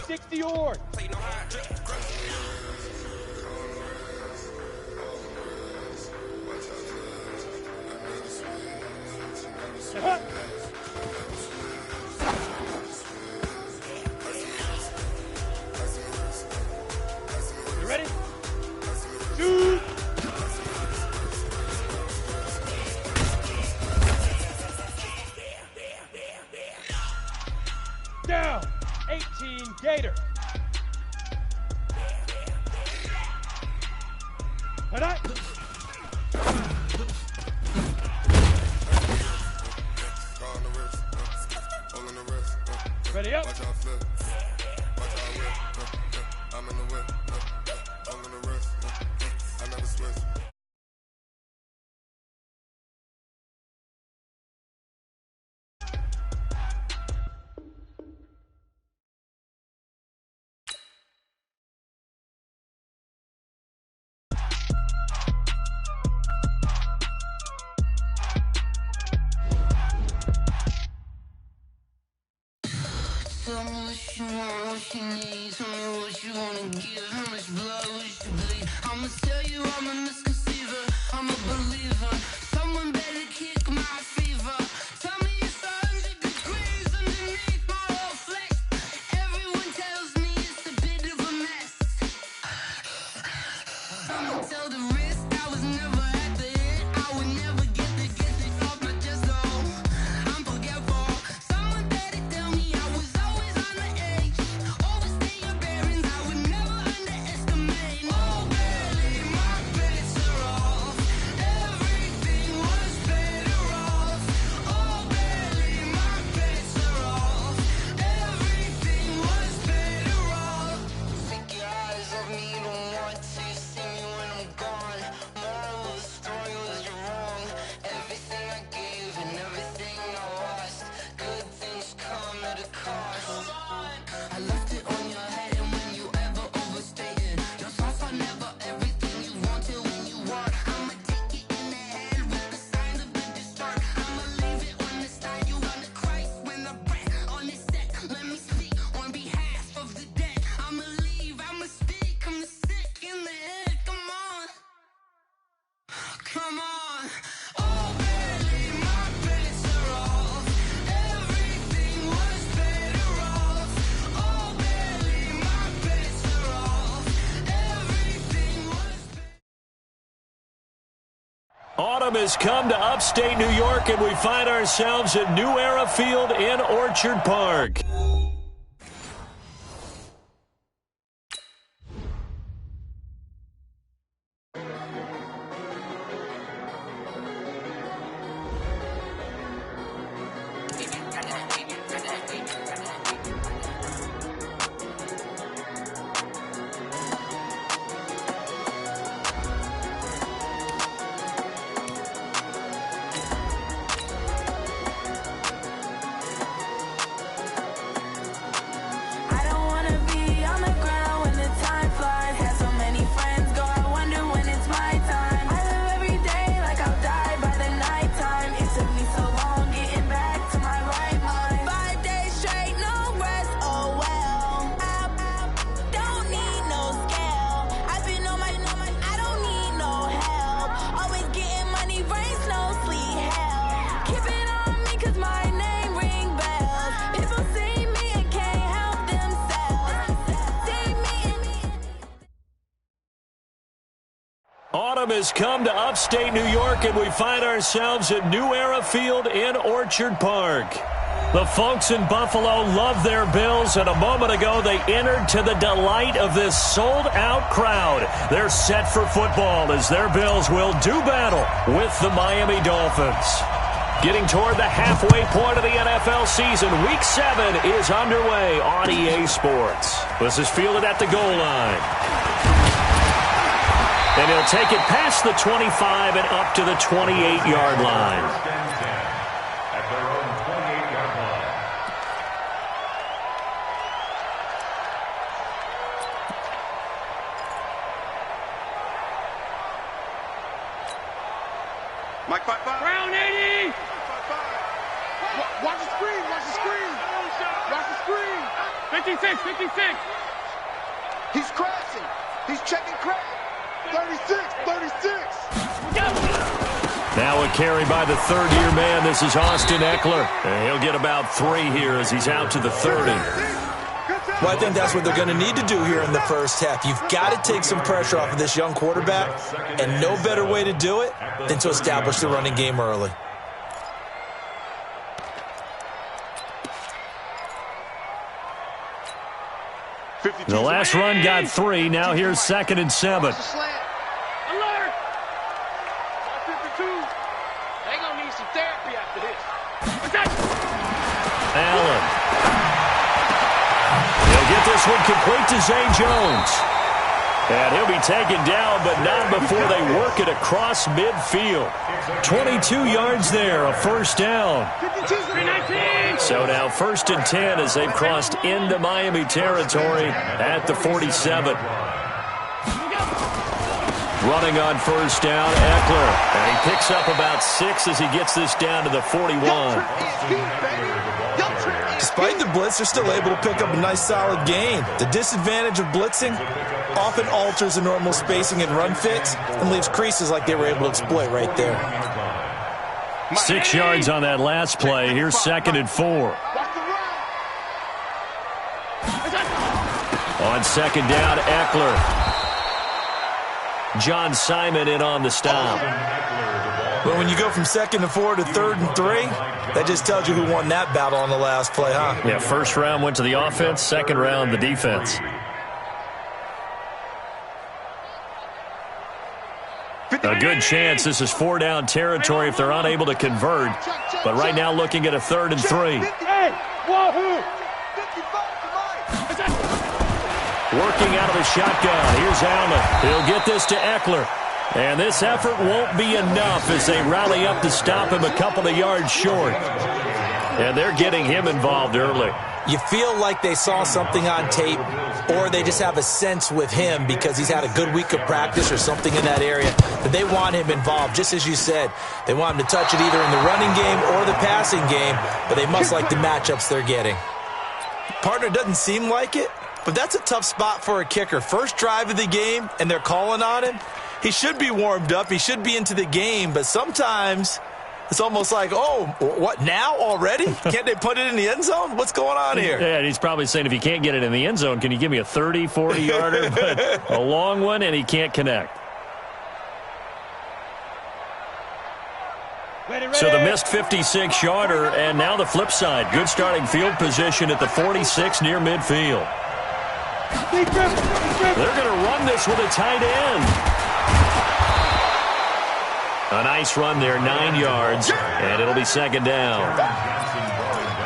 360 org. You ready? Shoot! Down! 18 Gator. And I... Ready up. I'm in the whip. I'm in the wrist. I never switch. Tell me what you want, what you need. Tell me what you wanna give. How much blood would you bleed? I'ma tell you I'm a misconceiver. I'm a believer. Someone better kick my fever. Tell me it's 100 degrees underneath my whole flesh. Everyone tells me it's a bit of a mess. I'ma tell the risk I was never at the end. I would never get it off my chest. Oh, I'm forgetful. Someone better tell me I was always on the edge. Overstay your bearings, I would never underestimate. Oh, barely, my bets are off. Everything was better off. Oh, barely, my bets are off. Everything was better off. Take your eyes off me, don't want to see me when I'm gone. Moral of the story was you're wrong. Everything I gave and everything I lost. Good things come at a cost. I left it on your head, and when you ever overstay it, your thoughts are never everything you wanted when you want. I'ma take it in the head with the signs of a distort. I'ma leave it on the side. You wanna Christ when the breath on this set. Let me speak on behalf of the dead. I'ma leave, I'ma speak. I'm the sick in the head. Come on, come on. Oh, barely, my bets are off. Everything was better off. Oh, barely, my bets are off. Everything was better. Autumn has come to upstate New York, and we find ourselves at New Era Field in Orchard Park. I don't wanna be on the ground when the time flies. Had so many friends go, I wonder when it's my time. I live every day like I'll die by the nighttime. It took me so long getting back to my right mind. 5 days straight, no rest, oh well. I don't need no scale. I've been on my, I don't need no help. Always getting money, rains, no sleet, hell. Keep it on me 'cause my name ring bells. People see me and can't help themselves. See me and Autumn has come to upstate New York, and we find ourselves at New Era Field in Orchard Park. The folks in Buffalo love their Bills, and a moment ago they entered to the delight of this sold-out crowd. They're set for football as their Bills will do battle with the Miami Dolphins. Getting toward the halfway point of the NFL season, Week 7 is underway on EA Sports. This is fielded at the goal line. And he'll take it past the 25 and up to the 28-yard line. At their own 28-yard line. Mike 5-5. Brown 80. 5-5. Watch the screen. Watch the screen. Watch the screen. 56, 56. He's crashing. He's checking crash. 36, 36. Now a carry by the third-year man. This is Austin Eckler. And he'll get about 3 here as he's out to the 30. Well, I think that's what they're going to need to do here in the first half. You've got to take some pressure off of this young quarterback, and no better way to do it than to establish the running game early. The last run got 3. Now here's 2nd and 7. Alert! 52. They're going to need some therapy after this. Allen. He'll get this one complete to Zay Jones. And he'll be taken down, but not before they work it across midfield. 22 yards there, a first down. So now 1st and 10 as they've crossed into Miami territory at the 47. Running on first down, Eckler. And he picks up about 6 as he gets this down to the 41. Despite the blitz, they're still able to pick up a nice solid gain. The disadvantage of blitzing often alters the normal spacing and run fits and leaves creases like they were able to exploit right there. 6 yards on that last play. Here's 2nd and 4. On 2nd down, Eckler. John Simon in on the stop. But when you go from 2nd and 4 to 3rd and 3, that just tells you who won that battle on the last play, huh? Yeah, first round went to the offense, second round the defense. A good chance this is 4-down territory if they're unable to convert. But right now looking at a 3rd and 3. Working out of the shotgun. Here's Allen. He'll get this to Eckler. And this effort won't be enough as they rally up to stop him a couple of yards short. And they're getting him involved early. You feel like they saw something on tape, or they just have a sense with him because he's had a good week of practice or something in that area that they want him involved, just as you said. They want him to touch it either in the running game or the passing game, but they must like the matchups they're getting. Partner doesn't seem like it, but that's a tough spot for a kicker. First drive of the game, and they're calling on him. He should be warmed up. He should be into the game, but sometimes it's almost like, oh, what, now already? Can't they put it in the end zone? What's going on here? Yeah, he's probably saying if you can't get it in the end zone, can you give me a 30, 40-yarder? But a long one, and he can't connect. So the missed 56-yarder, and now the flip side. Good starting field position at the 46 near midfield. They're going to run this with a tight end. A nice run there, 9 yards, and it'll be 2nd down.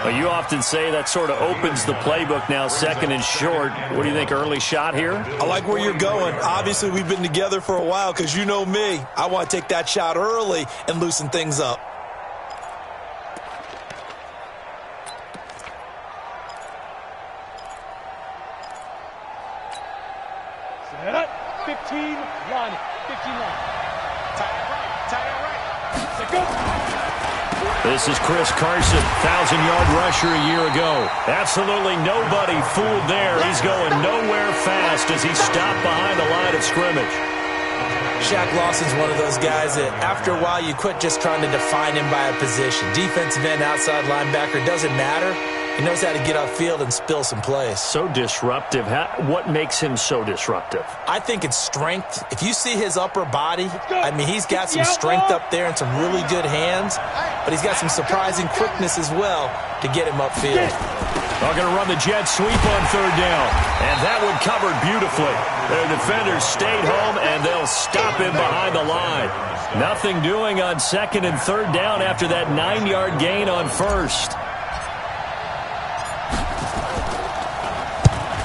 Well, you often say that sort of opens the playbook now, 2nd and short. What do you think, early shot here? I like where you're going. Obviously, we've been together for a while because you know me. I want to take that shot early and loosen things up. Set up. 15, line it. 15 line. This is Chris Carson, 1,000-yard rusher a year ago. Absolutely nobody fooled there. He's going nowhere fast as he's stopped behind the line of scrimmage. Shaq Lawson's one of those guys that after a while you quit just trying to define him by a position. Defensive end, outside linebacker, doesn't matter. He knows how to get upfield and spill some plays. So disruptive. What makes him so disruptive? I think it's strength. If you see his upper body, I mean, he's got some strength up there and some really good hands, but he's got some surprising quickness as well to get him upfield. They're going to run the jet sweep on 3rd down, and that one covered beautifully. Their defenders stayed home, and they'll stop him behind the line. Nothing doing on 2nd and 3rd down after that 9-yard gain on 1st.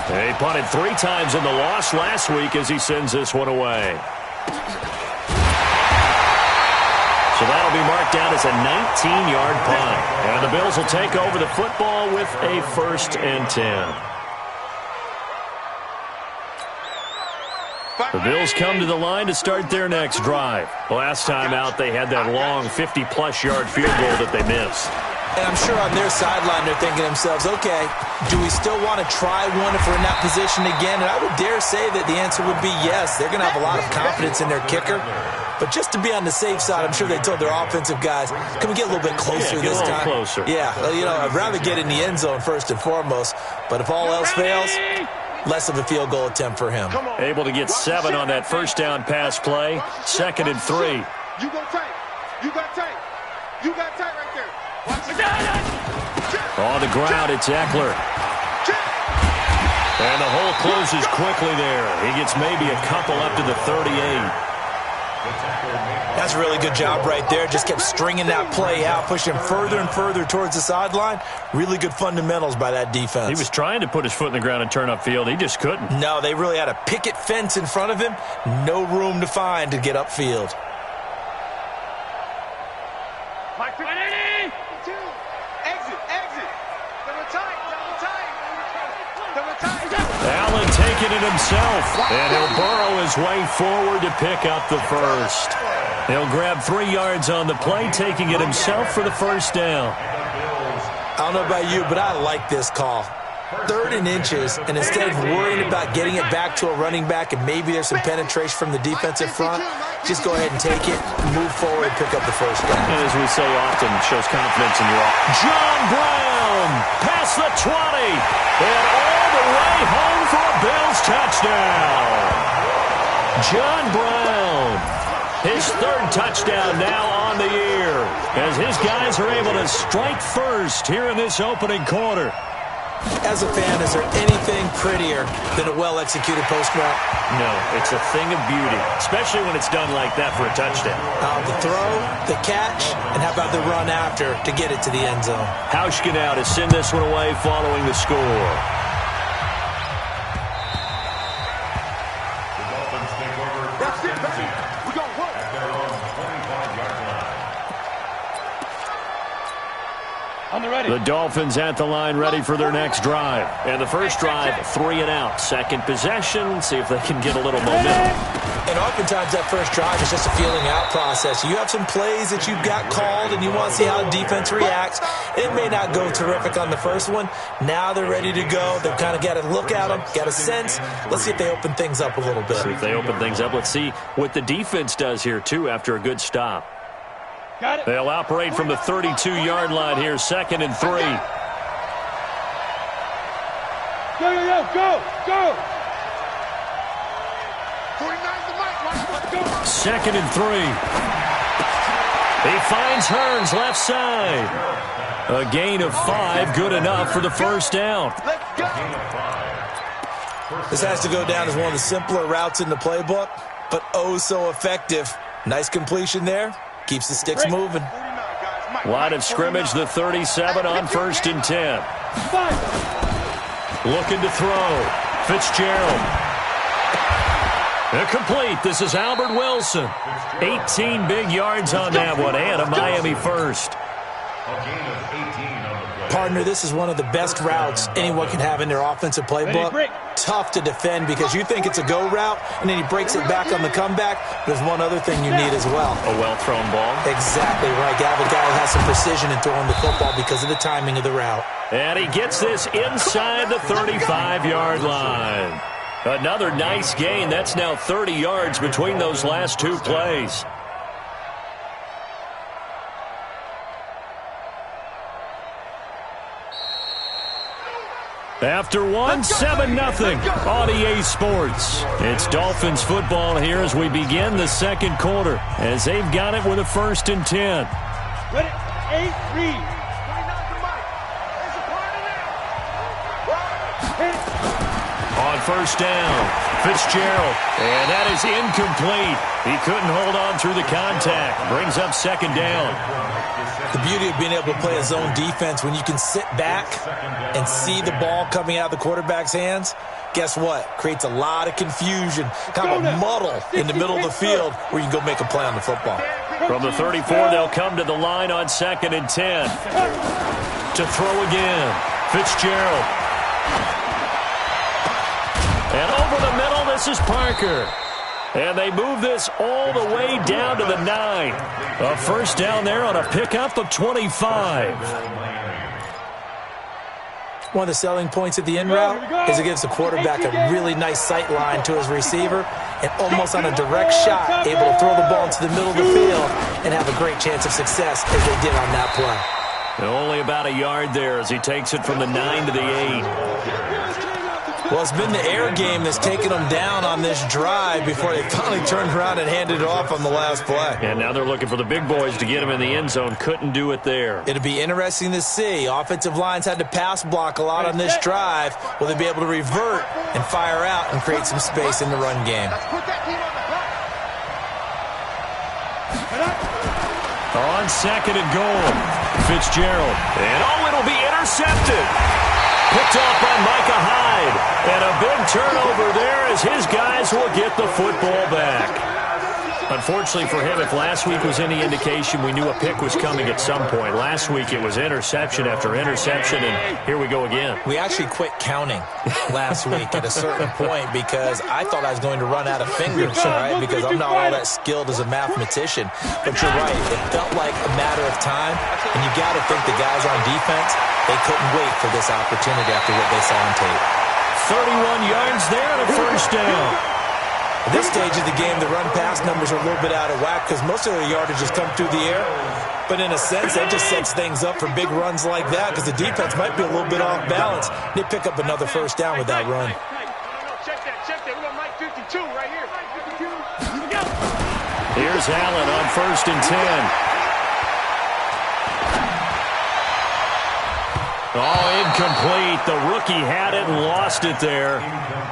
He punted 3 times in the loss last week as he sends this one away. So that'll be marked down as a 19-yard punt. And the Bills will take over the football with a 1st and 10. The Bills come to the line to start their next drive. Last time out, they had that long 50-plus yard field goal that they missed. And I'm sure on their sideline they're thinking to themselves, okay, do we still want to try one if we're in that position again? And I would dare say that the answer would be yes. They're going to have a lot of confidence in their kicker. But just to be on the safe side, I'm sure they told their offensive guys, can we get a little bit closer this time? Closer. Yeah, well, you know, I'd rather get in the end zone first and foremost. But if all else fails, less of a field goal attempt for him. Able to get 7 on that first down pass play. 2nd and 3. You go tight. You got tight. You got tight right there. Watch it. On the ground, it's Eckler. And the hole closes quickly there. He gets maybe a couple up to the 38. That's a really good job right there. Just kept stringing that play out, pushing further and further towards the sideline. Really good fundamentals by that defense. He was trying to put his foot in the ground and turn upfield. He just couldn't. No, they really had a picket fence in front of him. No room to find to get upfield. Allen taking it himself, and he'll burrow his way forward to pick up the first. He'll grab 3 yards on the play, taking it himself for the first down. I don't know about you, but I like this call. 3rd and inches, and instead of worrying about getting it back to a running back and maybe there's some penetration from the defensive front, just go ahead and take it, move forward, and pick up the first down. And as we say often, shows confidence in your offense. John Brown past the 20, and all the way home for a Bills touchdown. John Brown, his 3rd touchdown now on the year, as his guys are able to strike first here in this opening quarter. As a fan, is there anything prettier than a well-executed post route? No, it's a thing of beauty, especially when it's done like that for a touchdown. The throw, the catch, and how about the run after to get it to the end zone? Hauschka now to send this one away following the score. The Dolphins take over. That's it, baby. We gon' work. At their own 25-yard line. The Dolphins at the line ready for their next drive. And the first drive, 3 and out. Second possession, see if they can get a little momentum. And oftentimes that first drive is just a feeling out process. You have some plays that you've got called and you want to see how the defense reacts. It may not go terrific on the first one. Now they're ready to go. They've kind of got to look at them, got a sense. Let's see if they open things up a little bit. See if they open things up. Let's see what the defense does here, too, after a good stop. They'll operate from the 32-yard line here, 2nd and 3. Go. 2nd and 3. He finds Hearns left side. A gain of 5, good enough for the first down. This has to go down as one of the simpler routes in the playbook, but oh so effective. Nice completion there. Keeps the sticks moving. Line of scrimmage, the 37 on 1st and 10. Looking to throw. Fitzgerald. Incomplete. This is Albert Wilson. 18 big yards on that one, and a Miami first. Partner, this is one of the best routes anyone can have in their offensive playbook. Tough to defend because you think it's a go route, and then he breaks it back on the comeback. There's one other thing you need as well. A well-thrown ball. Exactly right. You have a guy who has some precision in throwing the football because of the timing of the route. And he gets this inside the 35-yard line. Another nice gain. That's now 30 yards between those last 2 plays. After one, 7-0 on EA Sports. It's Dolphins football here as we begin the 2nd quarter, as they've got it with a 1st and 10. Ready? 8, read. On 1st down, Fitzgerald, and that is incomplete. He couldn't hold on through the contact. Brings up 2nd down. The beauty of being able to play a zone defense when you can sit back and see the ball coming out of the quarterback's hands, guess what? Creates a lot of confusion, kind of a muddle in the middle of the field where you can go make a play on the football. From the 34, they'll come to the line on 2nd and 10. To throw again, Fitzgerald. And over the middle, this is Parker. And they move this all the way down to the 9. A first down there on a pickup of 25. One of the selling points of the in route is it gives the quarterback a really nice sight line to his receiver and almost on a direct shot able to throw the ball into the middle of the field and have a great chance of success as they did on that play. Only about a yard there as he takes it from the 9 to the 8. Well, it's been the air game that's taken them down on this drive before they finally turned around and handed it off on the last play. And now they're looking for the big boys to get him in the end zone. Couldn't do it there. It'll be interesting to see. Offensive lines had to pass block a lot on this drive. Will they be able to revert and fire out and create some space in the run game? On second and goal, Fitzgerald. And it'll be intercepted. Picked off by Micah Hyde. And a big turnover there as his guys will get the football back. Unfortunately for him, if last week was any indication, we knew a pick was coming at some point. Last week it was interception after interception, and here we go again. We actually quit counting last week at a certain point because I thought I was going to run out of fingers, right? Because I'm not all that skilled as a mathematician. But you're right. It felt like a matter of time, and you got to think the guys on defense, they couldn't wait for this opportunity after what they saw on tape. 31 yards there and a first down. At this stage of the game, the run-pass numbers are a little bit out of whack because most of their yardage has come through the air. But in a sense, that just sets things up for big runs like that because the defense might be a little bit off balance. They pick up another first down with that run. Check that. We got Mike 52 right here. Here's Allen on first and 10. Oh, incomplete. The rookie had it and lost it there.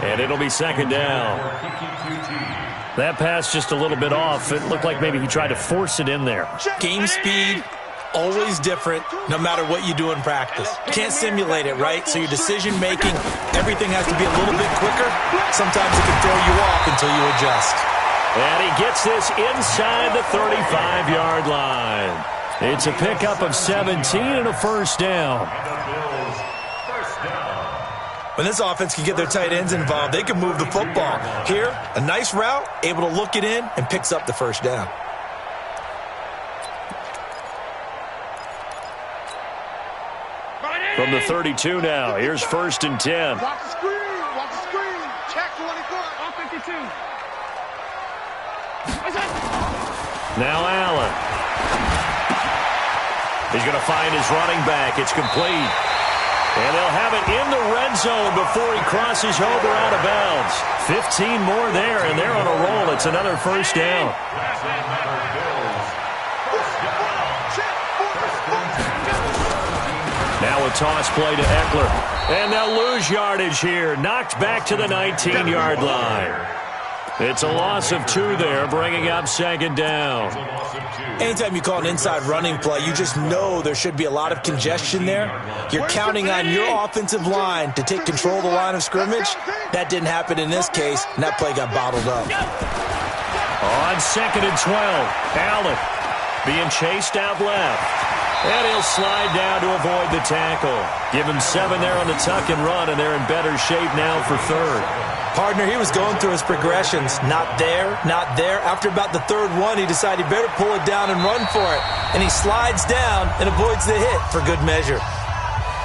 And it'll be second down. That pass just a little bit off. It looked like maybe he tried to force it in there. Game speed, always different, no matter what you do in practice. You can't simulate it, right? So your decision-making, everything has to be a little bit quicker. Sometimes it can throw you off until you adjust. And he gets this inside the 35-yard line. It's a pickup of 17 and a first down. When this offense can get their tight ends involved, they can move the football. Here, a nice route, able to look it in, and picks up the first down. From the 32 now, here's first and 10. Watch the screen. Check 24. On 52. Now Allen. He's going to find his running back. It's complete. And they'll have it in the red zone before he crosses over out of bounds. 15 more there, and they're on a roll. It's another first down. Now a toss play to Eckler. And they'll lose yardage here. Knocked back to the 19-yard line. It's a loss of 2 there, bringing up second down. Anytime you call an inside running play, you just know there should be a lot of congestion there. You're counting on your offensive line to take control of the line of scrimmage. That didn't happen in this case, and that play got bottled up. On second and 12, Allen being chased out left. And he'll slide down to avoid the tackle. Give him 7 there on the tuck and run, and they're in better shape now for third. Partner, he was going through his progressions. Not there, not there. After about the third one, he decided he better pull it down and run for it. And he slides down and avoids the hit for good measure.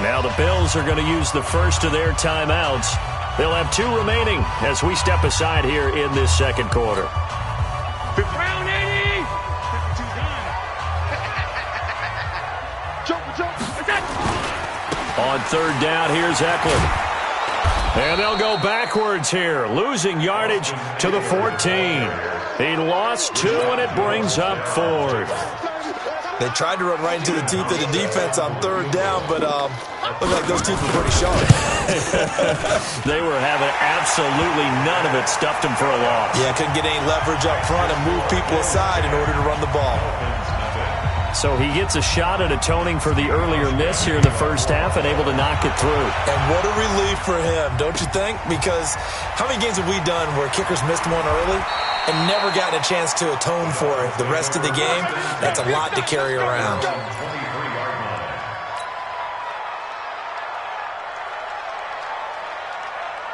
Now the Bills are going to use the first of their timeouts. They'll have 2 remaining as we step aside here in this second quarter. Round 80. 52 done. Jump. On third down, here's Eckler. And they'll go backwards here, losing yardage to the 14. He lost 2, and it brings up fourth. They tried to run right into the teeth of the defense on third down, but looked like those teeth were pretty sharp. They were having absolutely none of it, stuffed him for a loss. Yeah, couldn't get any leverage up front and move people aside in order to run the ball. So he gets a shot at atoning for the earlier miss here in the first half and able to knock it through. And what a relief for him, don't you think? Because how many games have we done where kickers missed one early and never gotten a chance to atone for it the rest of the game? That's a lot to carry around.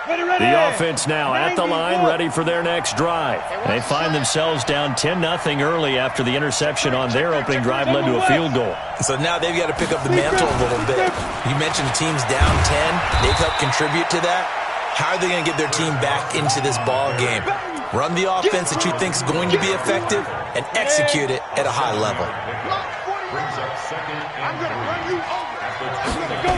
The offense now at the line, ready for their next drive. They find themselves down 10-0 early after the interception on their opening drive led to a field goal. So now they've got to pick up the mantle a little bit. You mentioned the team's down 10. They've helped contribute to that. How are they going to get their team back into this ball game? Run the offense that you think is going to be effective and execute it at a high level. I'm going to run you over. I'm going to go.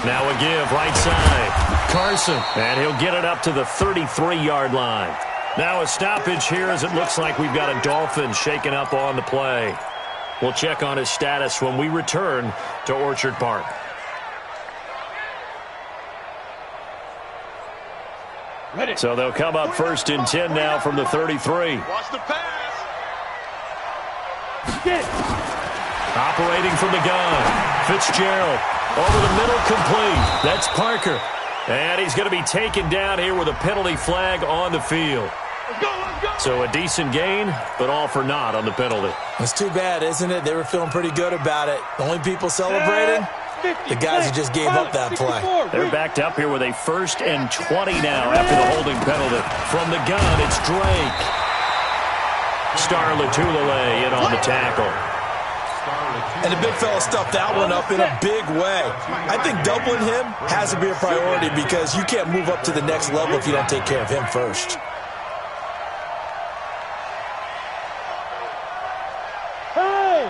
Now a give, right side. Carson, and he'll get it up to the 33-yard line. Now a stoppage here as it looks like we've got a Dolphin shaken up on the play. We'll check on his status when we return to Orchard Park. So they'll come up 1st and 10 now from the 33. Watch the pass. Operating from the gun. Fitzgerald over the middle, complete. That's Parker. And he's going to be taken down here with a penalty flag on the field. Let's go. So a decent gain, but all for naught on the penalty. It's too bad, isn't it? They were feeling pretty good about it. The only people celebrating, the guys who just gave up that play. They're backed up here with a 1st and 20 now after the holding penalty. From the gun, it's Drake. Star Latulele in on the tackle. And the big fella stuffed that one up in a big way. I think doubling him has to be a priority because you can't move up to the next level if you don't take care of him first. Hey!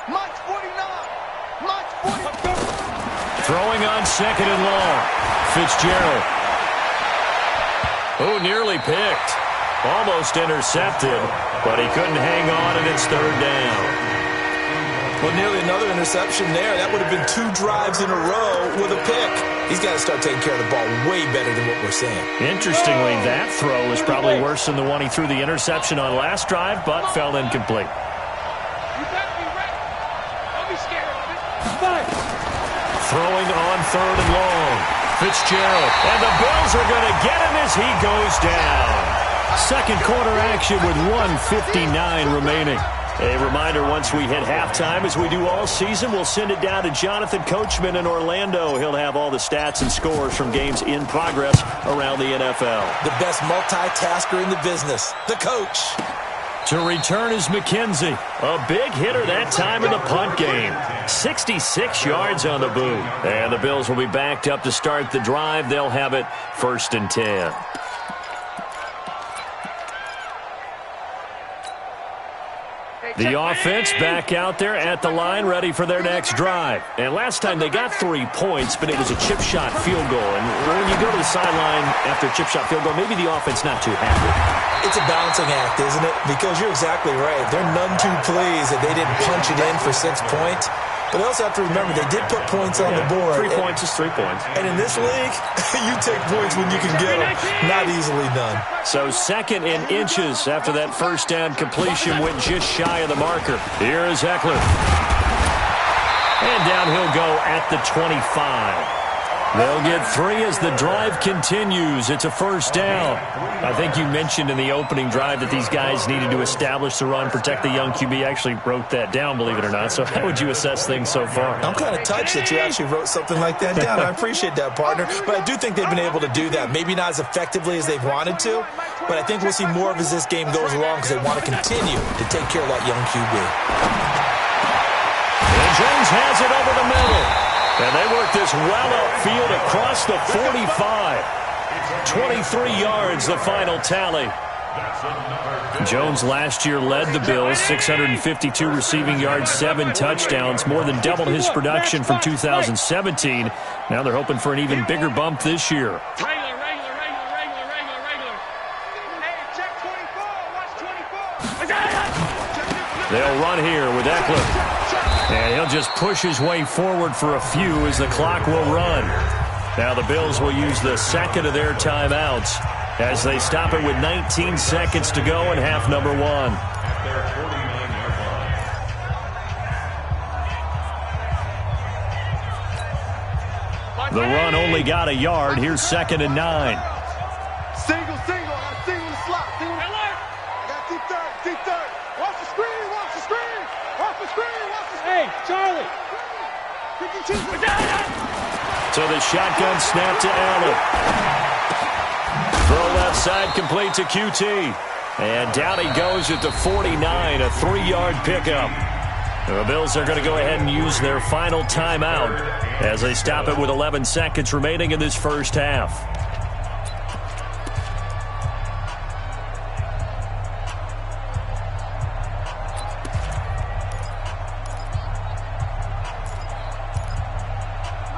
Mike's 49. Mike's 49. Throwing on 2nd and long. Fitzgerald. Oh, nearly picked. Almost intercepted, but he couldn't hang on, and it's 3rd down. Well, nearly another interception there. That would have been 2 drives in a row with a pick. He's got to start taking care of the ball way better than what we're seeing. Interestingly, that throw is probably worse than the one he threw the interception on last drive, but fell incomplete. You better be ready. Don't be scared of it. Throwing on 3rd and long. Fitzgerald, and the Bills are going to get him as he goes down. Second quarter action with 1:59 remaining. A reminder, once we hit halftime, as we do all season, we'll send it down to Jonathan Coachman in Orlando. He'll have all the stats and scores from games in progress around the NFL. The best multitasker in the business, the coach. To return is McKenzie. A big hitter that time in the punt game. 66 yards on the boot. And the Bills will be backed up to start the drive. They'll have it 1st and 10. The offense back out there at the line, ready for their next drive. And last time they got 3 points, but it was a chip shot field goal. And when you go to the sideline after a chip shot field goal, maybe the offense not too happy. It's a balancing act, isn't it? Because you're exactly right. They're none too pleased that they didn't punch it in for 6 points. But they also have to remember they did put points on the board. 3 points is 3 points. And in this league, you take points when you can get them. Not easily done. So 2nd and inches after that 1st down completion went just shy of the marker. Here is Eckler. And down he'll go at the 25. They'll get 3 as the drive continues. It's a 1st down. I think you mentioned in the opening drive that these guys needed to establish the run, protect the young QB. I actually wrote that down, believe it or not. So how would you assess things so far? I'm kind of touched that you actually wrote something like that down. I appreciate that, partner. But I do think they've been able to do that. Maybe not as effectively as they've wanted to, but I think we'll see more of as this game goes along because they want to continue to take care of that young QB. And Jones has it over the middle. And they work this well upfield across the 45. 23 yards, the final tally. Jones last year led the Bills, 652 receiving yards, 7 touchdowns, more than doubled his production from 2017. Now they're hoping for an even bigger bump this year. Regular. Hey, check 24. Watch 24. They'll run here with Eckler. And he'll just push his way forward for a few as the clock will run. Now the Bills will use the 2nd of their timeouts as they stop it with 19 seconds to go in half number 1. The run only got a yard. Here's 2nd and 9. Single. I got a single in the slot. I got deep third. Watch the screen. Off the Hey, Charlie. So the shotgun snap to Allen. Throw left side complete to QT. And down he goes at the 49, a 3-yard pickup. The Bills are going to go ahead and use their final timeout as they stop it with 11 seconds remaining in this first half.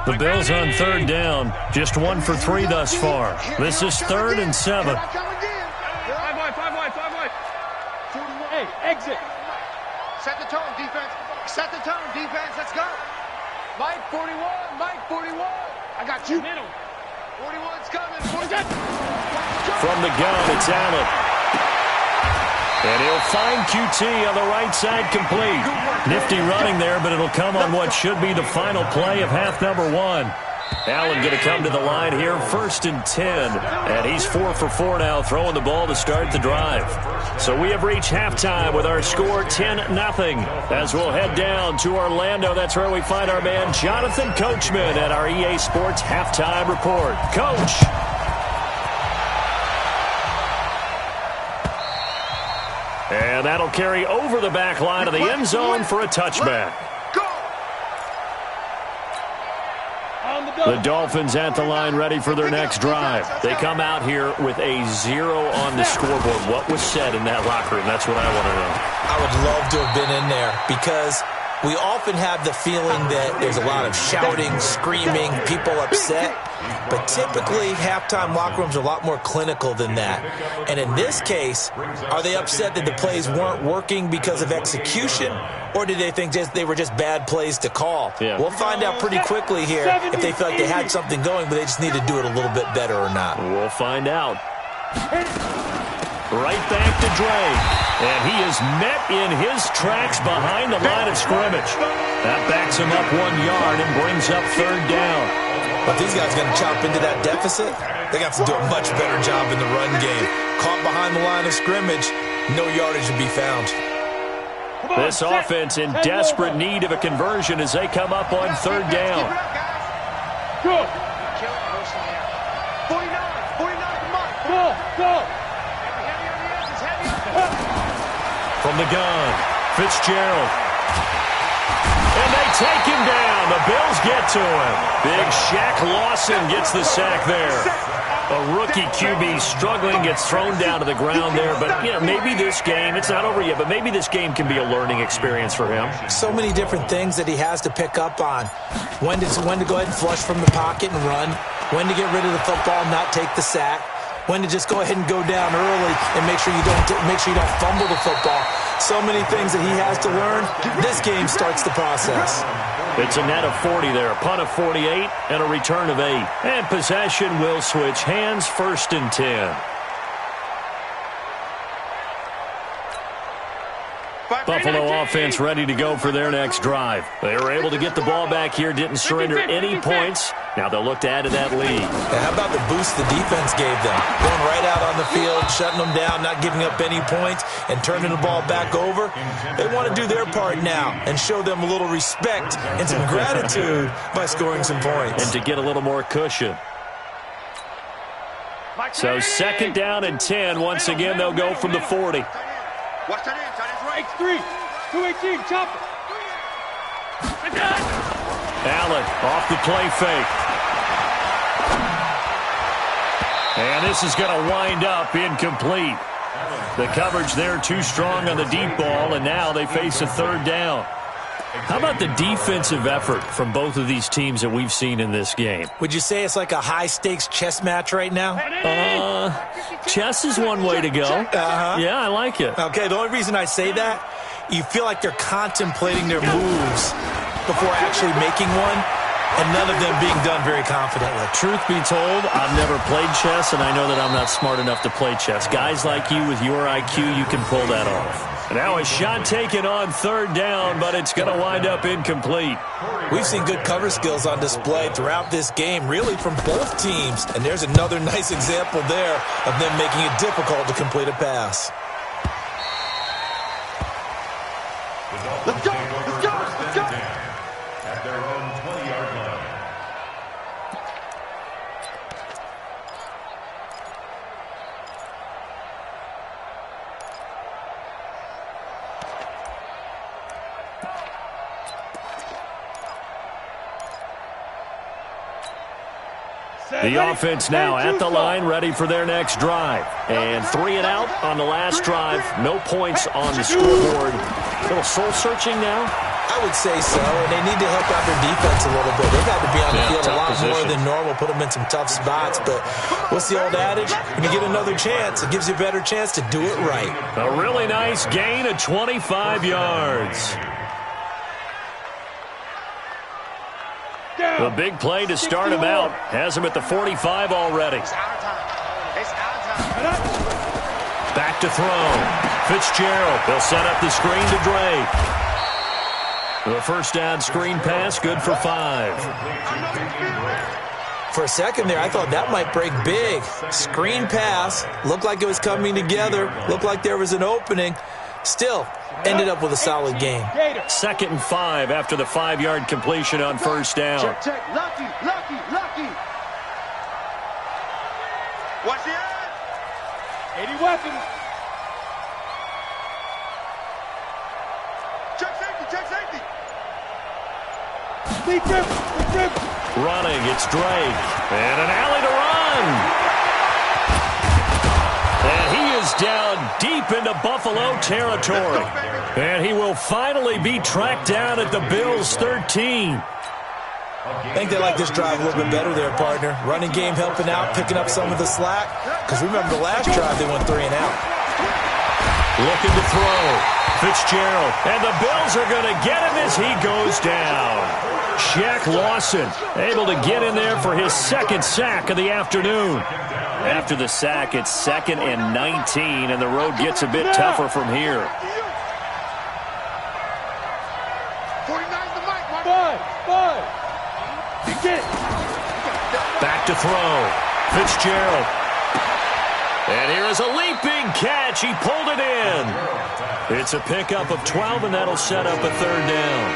The Bills on third down, just 1 for 3 thus far. This is 3rd and 7. 5 wide. Hey, exit. Set the tone, defense. Set the tone, defense. Let's go. Mike 41. I got you. 41's coming. 47. From the gun, it's Allen. And he'll find QT on the right side complete. Nifty running there, but it'll come on what should be the final play of half number 1. Allen going to come to the line here, 1st and 10. And he's 4 for 4 now, throwing the ball to start the drive. So we have reached halftime with our score 10-0. As we'll head down to Orlando, that's where we find our man Jonathan Coachman at our EA Sports Halftime Report. Coach. And that'll carry over the back line of the end zone for a touchback. The Dolphins at the line ready for their next drive. They come out here with a 0 on the scoreboard. What was said in that locker room? That's what I want to know. I would love to have been in there because we often have the feeling that there's a lot of shouting, screaming, people upset. But typically, halftime locker rooms are a lot more clinical than that. And in this case, are they upset that the plays weren't working because of execution? Or did they think they were just bad plays to call? Yeah. We'll find out pretty quickly here if they feel like they had something going, but they just need to do it a little bit better or not. We'll find out. Right back to Dre. And he is met in his tracks behind the line of scrimmage. That backs him up 1 yard and brings up 3rd down. But these guys are going to chop into that deficit. They got to do a much better job in the run game. Caught behind the line of scrimmage, no yardage to be found. This offense in desperate need of a conversion as they come up on 3rd down. Go. 49, come on. Go. From the gun, Fitzgerald. And they take him down. The Bills get to him. Big Shaq Lawson gets the sack there. A rookie QB struggling, gets thrown down to the ground there. But, you know, maybe this game, it's not over yet, but maybe this game can be a learning experience for him. So many different things that he has to pick up on. When to go ahead and flush from the pocket and run. When to get rid of the football and not take the sack. When to just go ahead and go down early and make sure you don't fumble the football. So many things that he has to learn. This game starts the process. It's a net of 40 there, a punt of 48, and a return of 8. And possession will switch hands, 1st and 10. Buffalo offense ready to go for their next drive. They were able to get the ball back here, didn't surrender any points. Now they'll look to add to that lead. Yeah, how about the boost the defense gave them? Going right out on the field, shutting them down, not giving up any points, and turning the ball back over. They want to do their part now and show them a little respect and some gratitude by scoring some points. And to get a little more cushion. So 2nd down and 10. Once again, they'll go from the 40. Watch that in, X3, 218, chop it. Allen off the play fake. And this is going to wind up incomplete. The coverage there too strong on the deep ball, and now they face a 3rd down. How about the defensive effort from both of these teams that we've seen in this game? Would you say it's like a high-stakes chess match right now? Chess is one way to go. Yeah, I like it. Okay, the only reason I say that, you feel like they're contemplating their moves before actually making one, and none of them being done very confidently. Truth be told, I've never played chess, and I know that I'm not smart enough to play chess. Guys like you with your IQ, you can pull that off. Now a shot taken on 3rd down, but it's going to wind up incomplete. We've seen good cover skills on display throughout this game, really from both teams. And there's another nice example there of them making it difficult to complete a pass. Let's go. The offense now at the line, ready for their next drive. And 3 and out on the last drive. No points on the scoreboard. A little soul-searching now? I would say so, and they need to help out their defense a little bit. They've had to be on the field a lot more than normal, put them in some tough spots. But what's the old adage? When you get another chance, it gives you a better chance to do it right. A really nice gain of 25 yards. The big play to start him out has him at the 45 already. Back to throw. Fitzgerald. They'll set up the screen to Drake. The first down screen pass, good for 5. For a second there, I thought that might break big. Screen pass. Looked like it was coming together. Looked like there was an opening. Still, ended up with a solid game. 2nd and 5 after the 5-yard completion on first down. Check. Lucky. Watch the end. 80 weapons. Check safety. Big trip. Running, it's Drake. And an alley to run. And he is down deep into Buffalo territory. And he will finally be tracked down at the Bills' 13. I think they like this drive a little bit better there, partner. Running game helping out, picking up some of the slack. Because remember the last drive, they went 3 and out. Looking to throw. Fitzgerald. And the Bills are going to get him as he goes down. Shaq Lawson able to get in there for his 2nd sack of the afternoon. After the sack, it's 2nd and 19, and the road gets a bit tougher from here. 49's the mic, Mark. 5. Back to throw. Fitzgerald. And here is a leaping catch. He pulled it in. It's a pickup of 12, and that'll set up a 3rd down.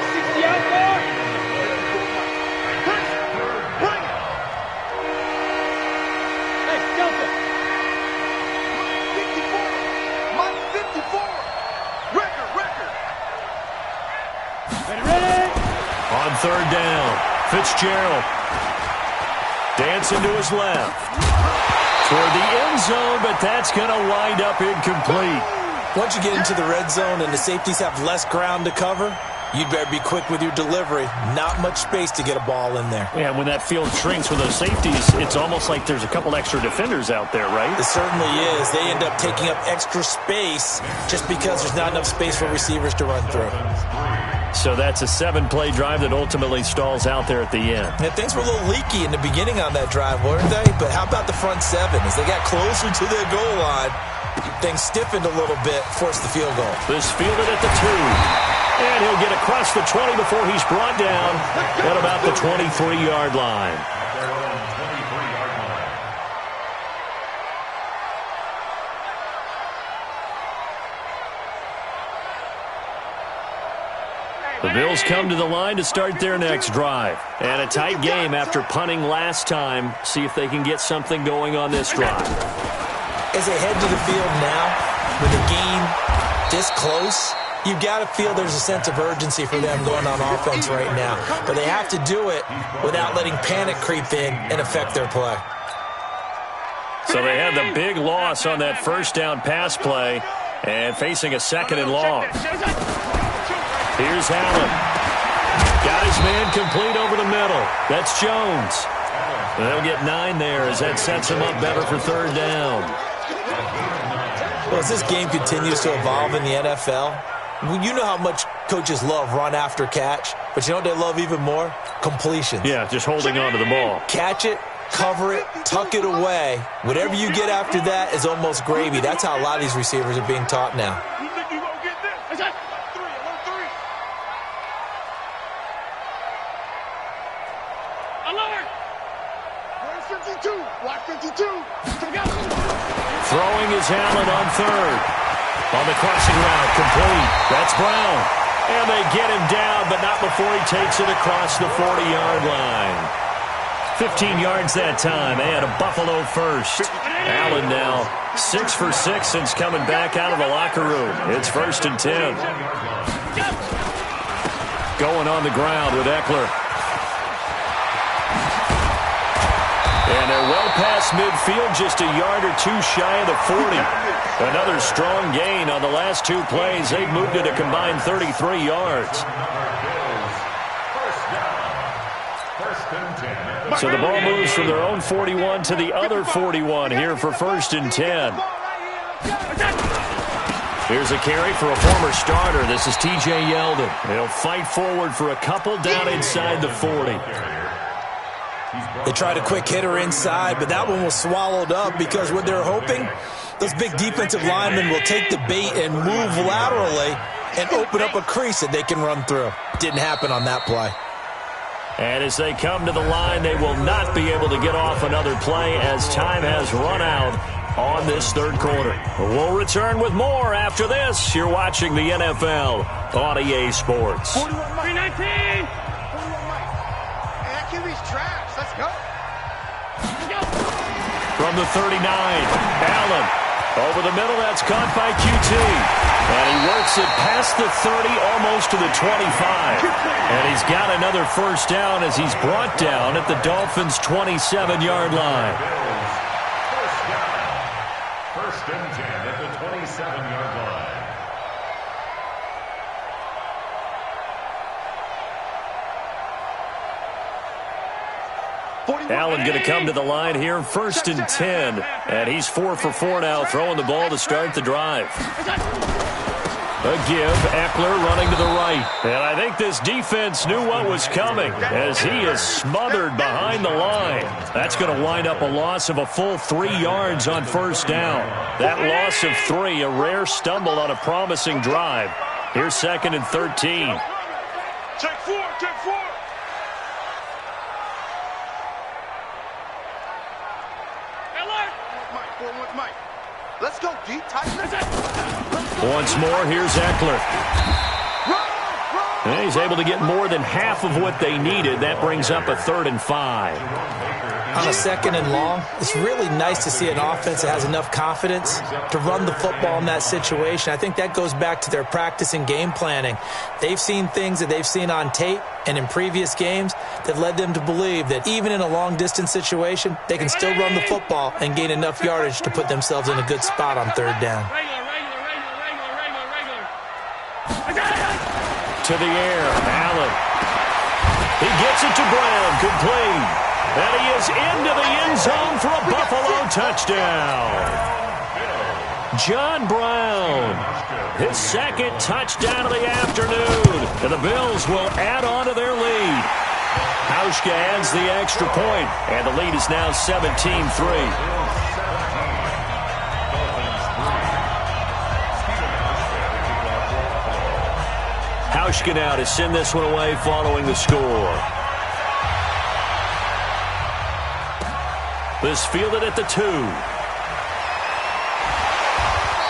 60 out there. Bring it. Hey, Delta. 54. Mike 54. Record. Ready. On 3rd down, Fitzgerald. Dancing to his left. Toward the end zone, but that's going to wind up incomplete. Once you get into the red zone and the safeties have less ground to cover, you'd better be quick with your delivery. Not much space to get a ball in there. Yeah, when that field shrinks with those safeties, it's almost like there's a couple extra defenders out there, right? It certainly is. They end up taking up extra space just because there's not enough space for receivers to run through. So that's a 7-play drive that ultimately stalls out there at the end. And things were a little leaky in the beginning on that drive, weren't they? But how about the front 7? As they got closer to their goal line, things stiffened a little bit, forced the field goal. This fielded at the 2. And he'll get across the 20 before he's brought down at about the 23-yard line. The Bills come to the line to start their next drive. And a tight game after punting last time. See if they can get something going on this drive. As they head to the field now, with the game this close, you've got to feel there's a sense of urgency for them going on offense right now. But they have to do it without letting panic creep in and affect their play. So they had the big loss on that first down pass play and facing a 2nd and long. Here's Allen. Got his man complete over the middle. That's Jones. They'll get 9 there as that sets him up better for 3rd down. Well, as this game continues to evolve in the NFL, you know how much coaches love run after catch, but you know what they love even more? Completions. Yeah, just holding on to the ball. Catch it, cover it, tuck it away. Whatever you get after that is almost gravy. That's how a lot of these receivers are being taught now. You think you gonna get this? Alert! 52. Watch 52. Throwing is Allen on 3rd. On the crossing route, complete. That's Brown. And they get him down, but not before he takes it across the 40-yard line. 15 yards that time, and a Buffalo first. Allen now 6 for 6 since coming back out of the locker room. It's 1st and 10. Going on the ground with Eckler. And they're well past midfield, just a yard or two shy of the 40. Another strong gain on the last two plays. They've moved it a combined 33 yards. So the ball moves from their own 41 to the other 41 here for 1st and 10. Here's a carry for a former starter. This is T.J. Yeldon. He'll fight forward for a couple down inside the 40. They tried a quick hitter inside, but that one was swallowed up because what they're hoping, those big defensive linemen will take the bait and move laterally and open up a crease that they can run through. Didn't happen on that play. And as they come to the line, they will not be able to get off another play as time has run out on this third quarter. We'll return with more after this. You're watching the NFL on EA Sports. 41 Mike. 319. 41 Mike. Hey, that QB's trash. Let's go. From the 39, Allen. Over the middle, that's caught by QT. And he works it past the 30, almost to the 25. And he's got another first down as he's brought down at the Dolphins' 27-yard line. First and 10 at the 27-yard line. Allen going to come to the line here, 1st and 10. And he's 4 for 4 now, throwing the ball to start the drive. A give, Eckler running to the right. And I think this defense knew what was coming as he is smothered behind the line. That's going to wind up a loss of a full 3 yards on first down. That loss of 3, a rare stumble on a promising drive. Here's 2nd and 13. Take 4, take 4. Mike. Let's go deep, Tyson. Once more, here's Eckler. And he's able to get more than half of what they needed. That brings up a 3rd and 5. On a 2nd and long, it's really nice to see an offense that has enough confidence to run the football in that situation. I think that goes back to their practice and game planning. They've seen things that they've seen on tape and in previous games that led them to believe that even in a long-distance situation, they can still run the football and gain enough yardage to put themselves in a good spot on 3rd down. To the air, Allen. He gets it to Brown, complete. And he is into the end zone for a Buffalo touchdown. John Brown, his 2nd touchdown of the afternoon. And the Bills will add on to their lead. Hauschka adds the extra point, and the lead is now 17-3. Hauschka now to send this one away following the score. This fielded at the 2.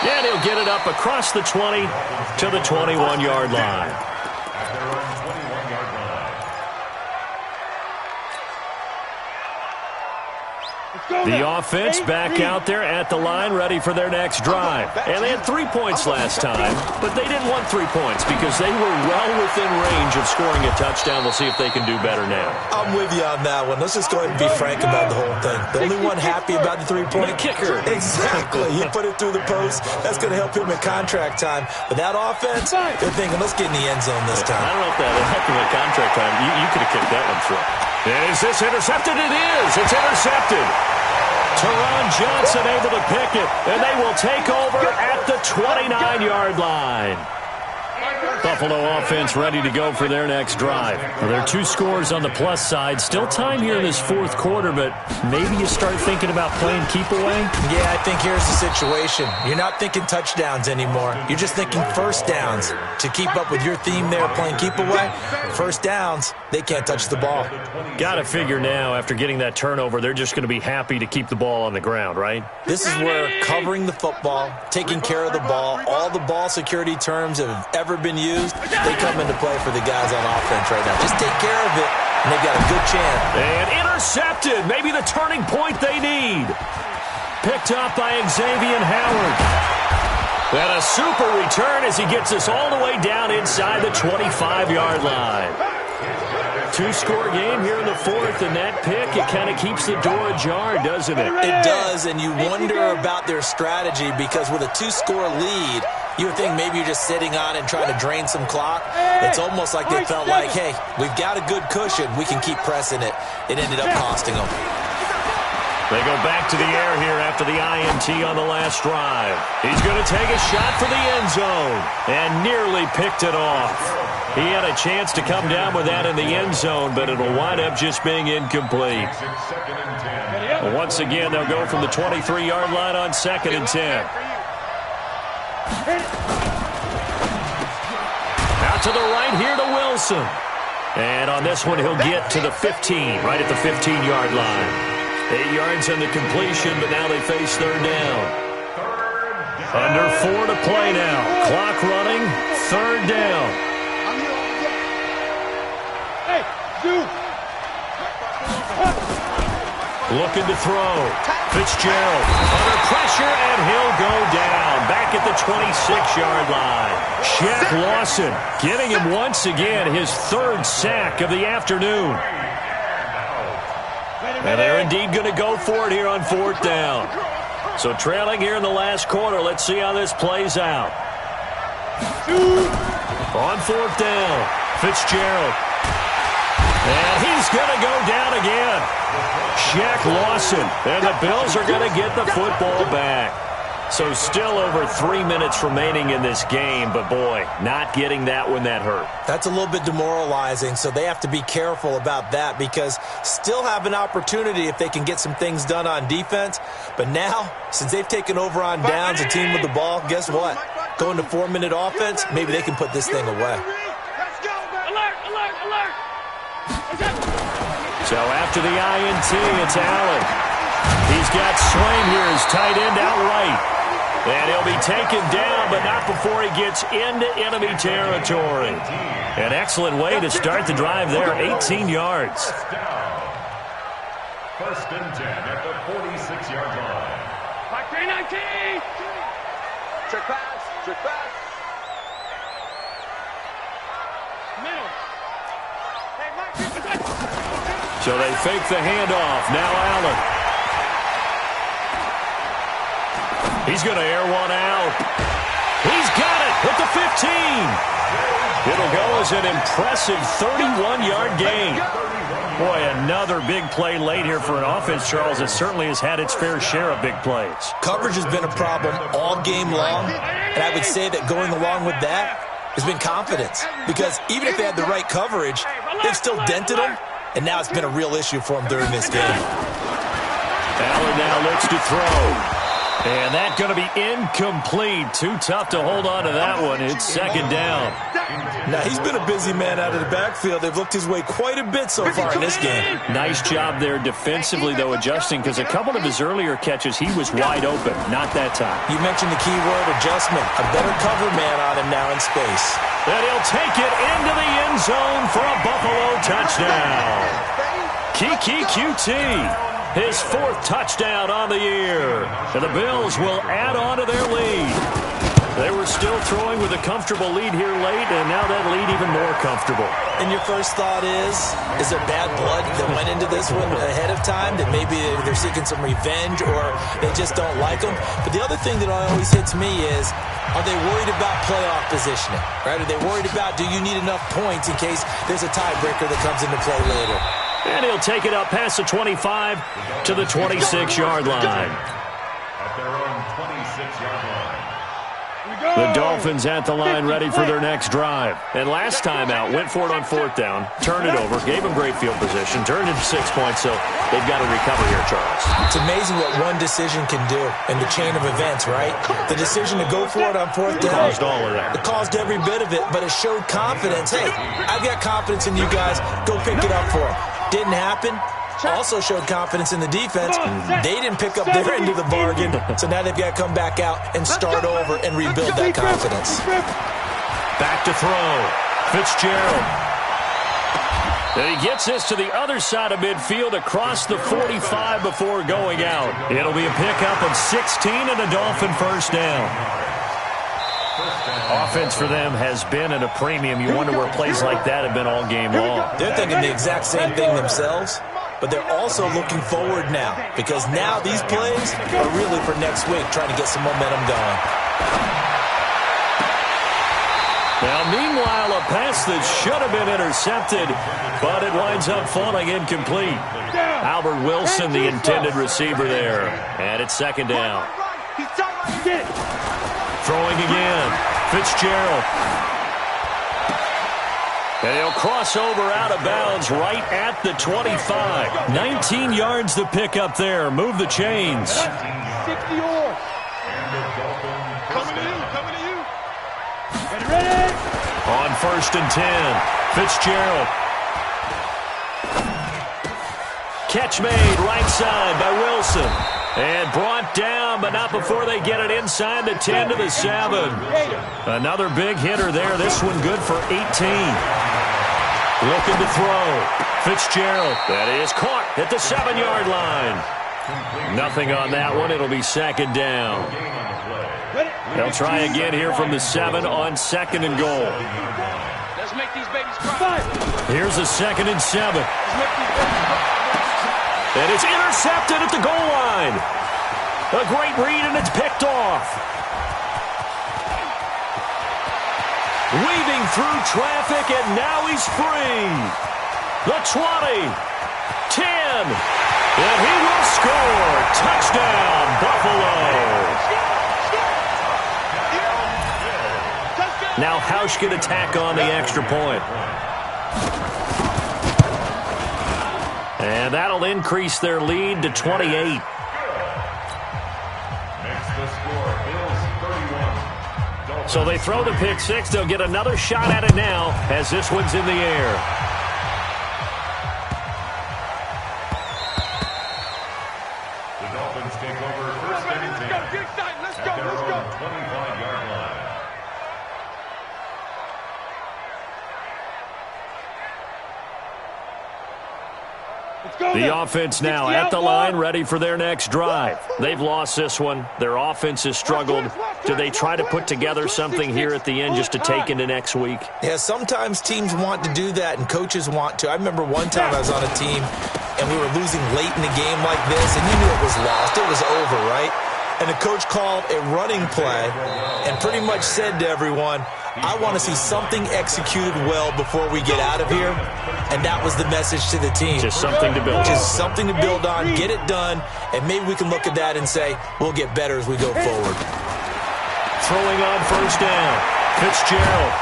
And he'll get it up across the 20 to the 21-yard line. The offense back out there at the line, ready for their next drive. And they had 3 points last time, but they didn't want 3 points because they were well within range of scoring a touchdown. We'll see if they can do better now. I'm with you on that one. Let's just go ahead and be frank about the whole thing. The only one happy about the 3-point kicker. Exactly. He put it through the post. That's going to help him in contract time. But that offense, they're thinking, let's get in the end zone this time. I don't know if that helped him in contract time. You could have kicked that one through. Is this intercepted? It is. It's intercepted. Teron Johnson able to pick it, and they will take over at the 29-yard line. Buffalo offense ready to go for their next drive. Well, there are 2 scores on the plus side. Still time here in this 4th quarter, but maybe you start thinking about playing keep away? Yeah, I think here's the situation. You're not thinking touchdowns anymore. You're just thinking first downs. To keep up with your theme there, playing keep away, first downs, they can't touch the ball. Got to figure now, after getting that turnover, they're just going to be happy to keep the ball on the ground, right? This is where covering the football, taking care of the ball, all the ball security terms that have ever been used, they come into play for the guys on offense right now. Just take care of it, and they've got a good chance. And intercepted. Maybe the turning point they need. Picked up by Xavier Howard. And a super return as he gets us all the way down inside the 25-yard line. two-score game here in the fourth, and that pick, it kind of keeps the door ajar, doesn't it? It does, and you wonder about their strategy because with a two-score lead, you would think maybe you're just sitting on and trying to drain some clock. It's almost like they felt like, hey, we've got a good cushion. We can keep pressing it. It ended up costing them. They go back to the air here after the INT on the last drive. He's going to take a shot for the end zone and nearly picked it off. He had a chance to come down with that in the end zone, but it'll wind up just being incomplete. Once again, they'll go from the 23-yard line on 2nd and 10. Out to the right here to Wilson. And on this one, he'll get to the 15, right at the 15-yard line. 8 yards on the completion, but now they face third down. Under 4 to play now. Clock running, third down. Hey, dude. Looking to throw. Fitzgerald under pressure, and he'll go down. Back at the 26-yard line. Shaq Lawson getting him once again his third sack of the afternoon. And they're indeed going to go for it here on fourth down. So trailing here in the last quarter. Let's see how this plays out. On fourth down, Fitzgerald. And he's going to go down again. Shaq Lawson. And the Bills are going to get the football back. So still over 3 minutes remaining in this game, but boy, not getting that when that hurt. That's a little bit demoralizing, so they have to be careful about that because still have an opportunity if they can get some things done on defense. But now, since they've taken over on downs, a team with the ball, guess what? Going to 4-minute offense, maybe they can put this thing away. Alert, alert, alert. So after the INT, it's Allen. He's got Swain here as tight end out right. And he'll be taken down, but not before he gets into enemy territory. An excellent way to start the drive there, 18 yards. First and 10 at the 46-yard line. 19. Trick pass, trick pass. Middle. Hey, Mike. So they fake the handoff. Now Allen. He's going to air one out. He's got it at the 15. It'll go as an impressive 31-yard gain. Boy, another big play late here for an offense, Charles, that certainly has had its fair share of big plays. Coverage has been a problem all game long, and I would say that going along with that has been confidence. Because even if they had the right coverage, they've still dented them, and now it's been a real issue for them during this game. Allen now looks to throw. And that's going to be incomplete. Too tough to hold on to that one. It's second down. Now, he's been a busy man out of the backfield. They've looked his way quite a bit so far in this game. Nice job there defensively, though, adjusting, because a couple of his earlier catches, he was wide open. Not that time. You mentioned the key word, adjustment. A better cover man on him now in space. And he'll take it into the end zone for a Buffalo touchdown. Kiki QT. His fourth touchdown on the year. And the Bills will add on to their lead. They were still throwing with a comfortable lead here late, and now that lead even more comfortable. And your first thought is there bad blood that went into this one ahead of time, that maybe they're seeking some revenge or they just don't like them? But the other thing that always hits me is, are they worried about playoff positioning? Right? Are they worried about, do you need enough points in case there's a tiebreaker that comes into play later? And he'll take it up past the 25 to the 26-yard line. At their own 26-yard line. The Dolphins at the line ready for their next drive. And last time out, went for it on fourth down, turned it over, gave them great field position, turned it to 6 points, so they've got to recover here, Charles. It's amazing what one decision can do in the chain of events, right? The decision to go for it on fourth down. Caused all of that. It caused every bit of it, but it showed confidence. Hey, I've got confidence in you guys. Go pick it up for them. Didn't happen. Also showed confidence in the defense. They didn't pick up their end of the bargain, so now they've got to come back out and start over and rebuild that confidence. Back to throw. Fitzgerald. And he gets this to the other side of midfield across the 45 before going out. It'll be a pickup of 16 and a Dolphin first down. Offense for them has been at a premium. You wonder where plays like that have been all game long. They're thinking the exact same thing themselves, but they're also looking forward now because now these plays are really for next week, trying to get some momentum going. Now, meanwhile, a pass that should have been intercepted, but it winds up falling incomplete. Albert Wilson, the intended receiver there, and it's second down. Throwing again, Fitzgerald. And he'll cross over out of bounds right at the 25. 19 yards to pick up there. Move the chains. 60 yards. Coming to you. Get ready. On 1st and 10, Fitzgerald. Catch made right side by Wilson. And brought down, but not before they get it inside the 10 to the 7. Another big hitter there. This one good for 18. Looking to throw. Fitzgerald. That is caught at the 7-yard line. Nothing on that one. It'll be second down. They'll try again here from the 7 on 2nd and goal. Let's make these babies cry. Here's a 2nd and 7. And it's intercepted at the goal line. A great read, and it's picked off. Weaving through traffic, and now he's free. The 20, 10, and he will score. Touchdown, Buffalo. Now Hausch can attack on the extra point. And that'll increase their lead to 28. So they throw the pick six. They'll get another shot at it now as this one's in the air. The Dolphins take over 1st and 10 at their own 25-yard line. The offense now at the line, ready for their next drive. They've lost this one. Their offense has struggled. Do they try to put together something here at the end just to take into next week? Yeah, sometimes teams want to do that and coaches want to. I remember one time I was on a team and we were losing late in the game like this, and you knew it was lost. It was over, right? And the coach called a running play and pretty much said to everyone, I want to see something executed well before we get out of here. And that was the message to the team. Just something to build on. Just something to build on, get it done, and maybe we can look at that and say, we'll get better as we go forward. Throwing on 1st down, Fitzgerald.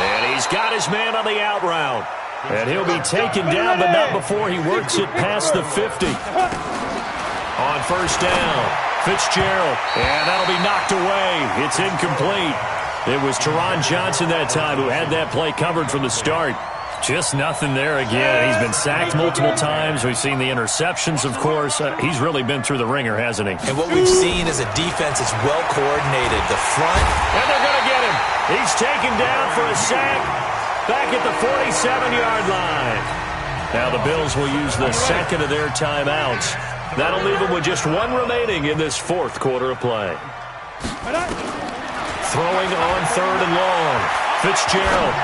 And he's got his man on the out route. And he'll be taken down, but not before he works it past the 50. On 1st down, Fitzgerald. And that'll be knocked away. It's incomplete. It was Teron Johnson that time who had that play covered from the start. Just nothing there again. He's been sacked multiple times. We've seen the interceptions, of course. He's really been through the ringer, hasn't he? And what we've seen is a defense that's well coordinated. The front. And they're going to get him. He's taken down for a sack back at the 47-yard line. Now the Bills will use the second of their timeouts. That'll leave them with just one remaining in this 4th quarter of play. Throwing on 3rd and long. Fitzgerald.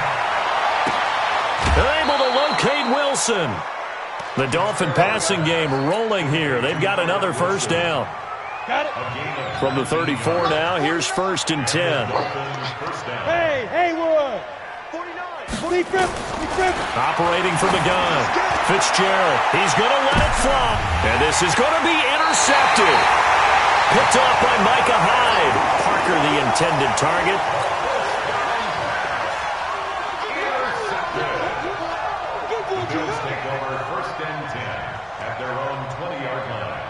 They're able to locate Wilson. The Dolphin passing game rolling here. They've got another 1st down. From the 34 now, here's 1st and 10. Hey, Haywood. 49. Operating from the gun. Fitzgerald. He's going to let it fly. And this is going to be intercepted. Picked off by Micah Hyde. Parker, the intended target. The Bills take over 1st and 10 at their own 20-yard line.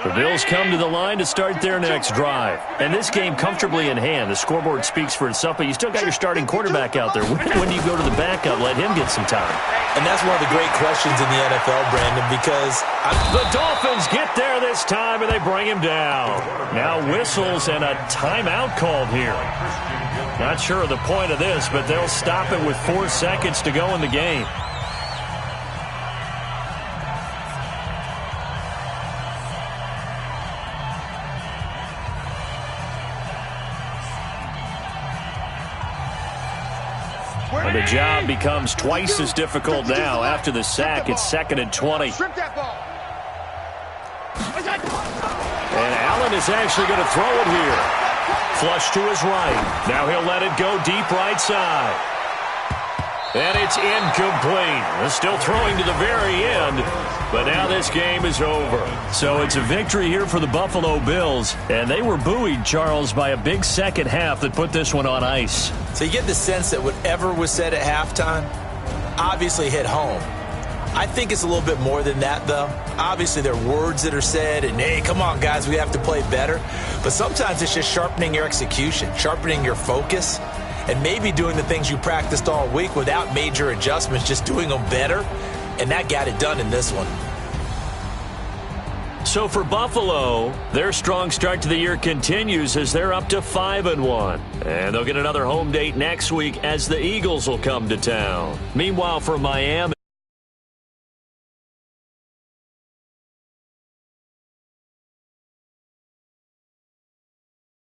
The Bills come to the line to start their next drive. And this game comfortably in hand. The scoreboard speaks for itself, but you still got your starting quarterback out there. When do you go to the backup? Let him get some time. And that's one of the great questions in the NFL, Brandon, because the Dolphins get there this time, and they bring him down. Now whistles and a timeout called here. Not sure of the point of this, but they'll stop it with 4 seconds to go in the game. And the job becomes twice as difficult now. After the sack, it's 2nd and 20. And Allen is actually going to throw it here. Flush to his right. Now he'll let it go deep right side. And it's incomplete. Still throwing to the very end. But now this game is over. So it's a victory here for the Buffalo Bills. And they were buoyed, Charles, by a big second half that put this one on ice. So you get the sense that whatever was said at halftime obviously hit home. I think it's a little bit more than that, though. Obviously, there are words that are said, and, hey, come on, guys, we have to play better. But sometimes it's just sharpening your execution, sharpening your focus, and maybe doing the things you practiced all week without major adjustments, just doing them better. And that got it done in this one. So for Buffalo, their strong start to the year continues as they're up to 5-1. And they'll get another home date next week as the Eagles will come to town. Meanwhile, for Miami,